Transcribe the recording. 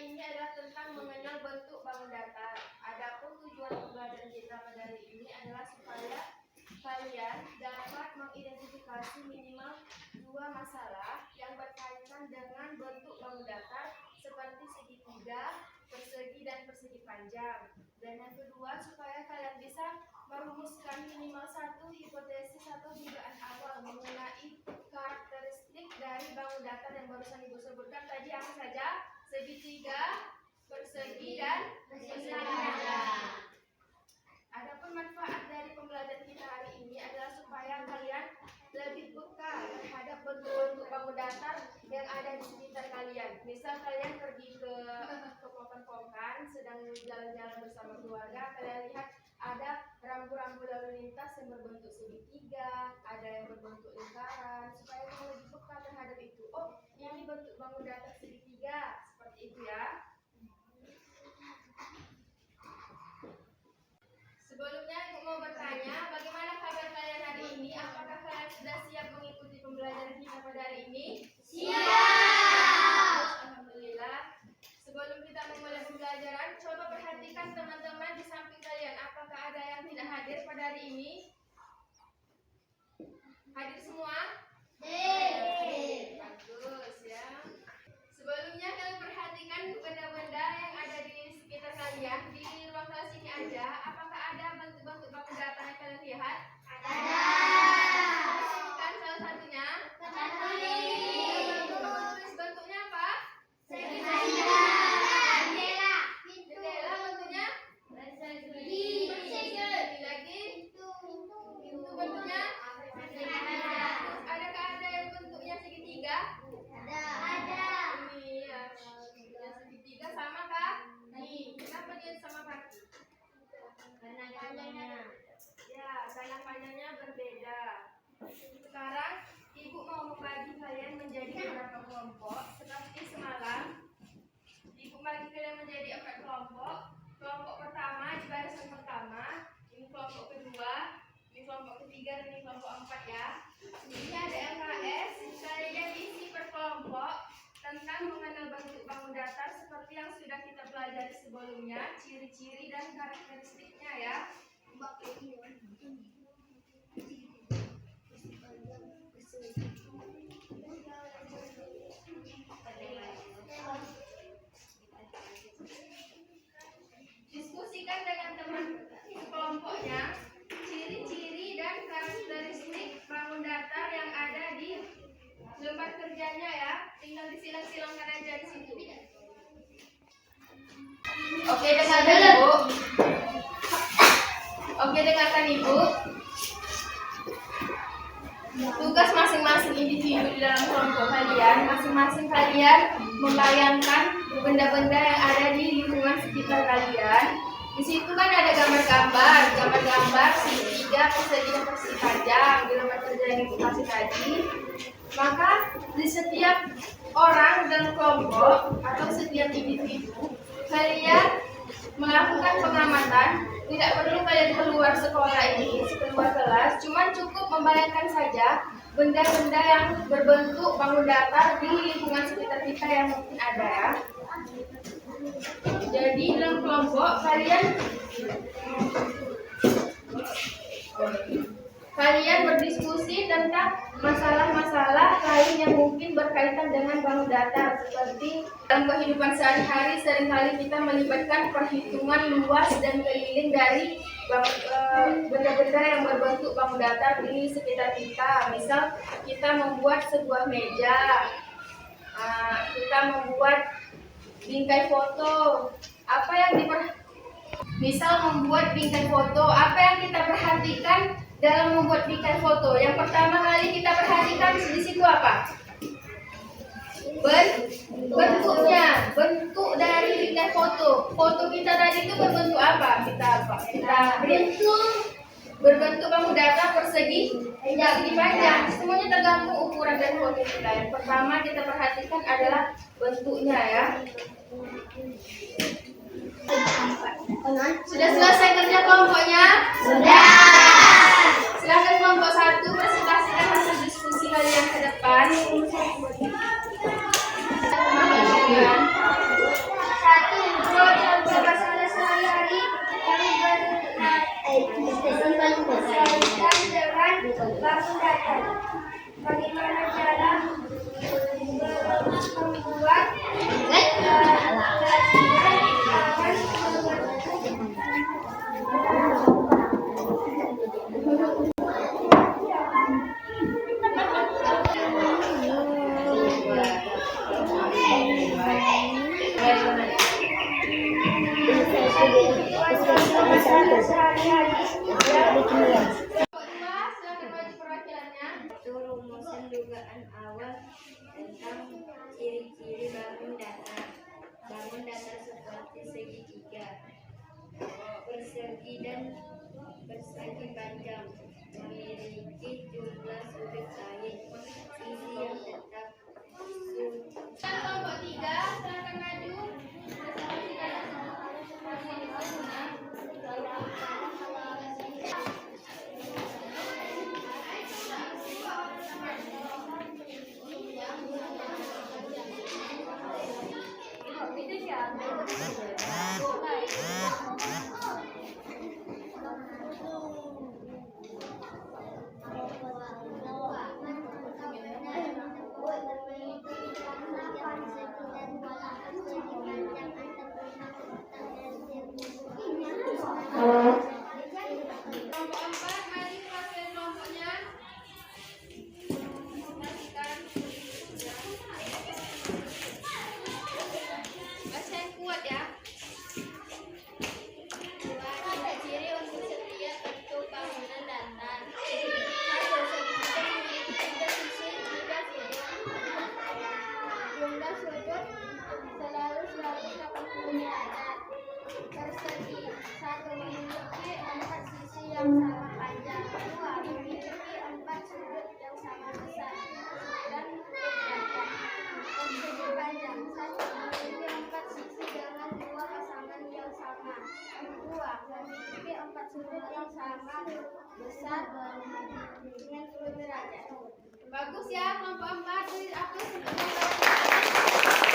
ini adalah tentang mengenal bentuk bangun datar. Adapun tujuan pembelajaran kita pada hari ini adalah supaya kalian dapat mengidentifikasi minimal 2 masalah yang berkaitan dengan bentuk bangun datar seperti segitiga, persegi, dan persegi panjang. Dan yang kedua, supaya kalian bisa merumuskan minimal 1 hipotesis atau dugaan awal mengenai karakteristik dari bangun datar yang barusan ibu sebutkan tadi apa saja? Segitiga, persegi, dan persegi panjang. Adapun manfaat dari pembelajaran kita hari ini adalah supaya kalian lebih peka terhadap bentuk-bentuk bangun datar yang ada di sekitar kalian. Misal kalian pergi ke Pokan-Pokan, sedang jalan-jalan bersama keluarga, kalian lihat ada rambu-rambu lalu lintas yang berbentuk segitiga, ada yang berbentuk lingkaran, supaya kamu lebih peka terhadap itu. Oh, ini bentuk bangun datar segitiga, seperti itu ya. Sebelumnya ibu mau bertanya, bagaimana kabar kalian hari ini? Apakah kalian sudah siap mengikuti pembelajaran kita pada hari ini? Siap! Alhamdulillah. Sebelum kita memulai pembelajaran, coba perhatikan teman-teman di samping kalian. Apakah ada yang tidak hadir pada hari ini? Hadir semua? Bagus ya. Sebelumnya kalian perhatikan benda-benda yang ada di sekitar kalian. Di ruang kelas ini ada. Apakah ada bentuk-bentuk bangun datar yang kalian lihat? Ada. Sebutkan salah satunya. Tulis bentuknya apa? Segitiga. Jendela bentuknya? Persegi. Lagi? Pintu bentuknya? Adakah ada yang bentuknya segitiga? Ada. Ini ya, yang segitiga sama kah? Nih, kenapa dia sama kaki? Karena panjangnya. Ya, karena panjangnya berbeda. Sekarang ibu mau membagi kalian menjadi beberapa kelompok. Seperti semalam, ibu bagi kalian menjadi 4 kelompok. Kelompok pertama di barisan pertama, ini kelompok kedua, ini kelompok ketiga, dan ini kelompok 4 ya. Ini ada LKS, kalian isi per kelompok tentang mengenal bentuk bangun datar seperti yang sudah kita pelajari sebelumnya, ciri-ciri dan karakteristiknya ya. Diskusikan dengan teman kelompoknya ciri-ciri dan karakteristik bangun datar yang ada di lembar kerjanya ya. Tinggal disilang-silangkan aja di situ. Oke, dengarkan Ibu. Oke, dengarkan Ibu. Tugas masing-masing individu di dalam kelompok kalian, masing-masing kalian membayangkan benda-benda yang ada di lingkungan sekitar kalian. Di situ kan ada gambar-gambar segitiga, persegi, dan persegi panjang di lembar kerja yang Ibu kasih tadi. Maka di setiap orang dalam kelompok atau setiap individu, kalian melakukan pengamatan. Tidak perlu kalian keluar sekolah ini, keluar kelas, cuma cukup membayangkan saja benda-benda yang berbentuk bangun datar di lingkungan sekitar kita yang mungkin ada ya. Jadi dalam kelompok kalian berdiskusi tentang masalah-masalah lain yang mungkin berkaitan dengan bangun datar, seperti dalam kehidupan sehari-hari seringkali kita melibatkan perhitungan luas dan keliling dari benda-benda yang berbentuk bangun datar di sekitar kita. Misal kita membuat sebuah meja, kita membuat bingkai foto. Misal membuat bingkai foto, apa yang kita perhatikan dalam membuat bingkai foto? Yang pertama kali kita perhatikan di situ apa? Bentuknya, bentuk dari bingkai foto. Foto kita tadi itu berbentuk apa? Kita berbentuk bangun datar persegi panjang. Semuanya tergantung ukuran dari foto kita. Yang pertama kita perhatikan adalah bentuknya ya. Sudah selesai kerja kelompoknya? Sudah. Silakan kelompok 1 presentasikan hasil diskusi kalian ke depan. sehari-hari. Kelompok 2, silakan maju perwakilannya. Itu rumusan dugaan awal tentang ciri-ciri bangun datar. Bangun datar seperti segitiga, persegi dan persegi panjang, memiliki jumlah sudut lain, sisi yang tetap. Kelompok 3, silakan maju. Kelompok 4, mari perwakilan kelompoknya. Perhatikan. Baca yang kuat ya. Ciri untuk setiap bentuk bangunan datar. 1. Segitiga memiliki 3 sisi, 3 sudut. Jumlah sudut selalu 180 derajat. Persegi 1. Memiliki 4 sisi yang sama panjang. 2. Memiliki 4 sudut yang sama besar dan berdekatan. Persegi panjang 1. Memiliki 4 sisi dengan 2 pasangan yang sama. 2. Memiliki 4 sudut yang sama besar dengan 10 derajat. Bagus ya kelompok 4. Beri aplaus untuk kelompok 4.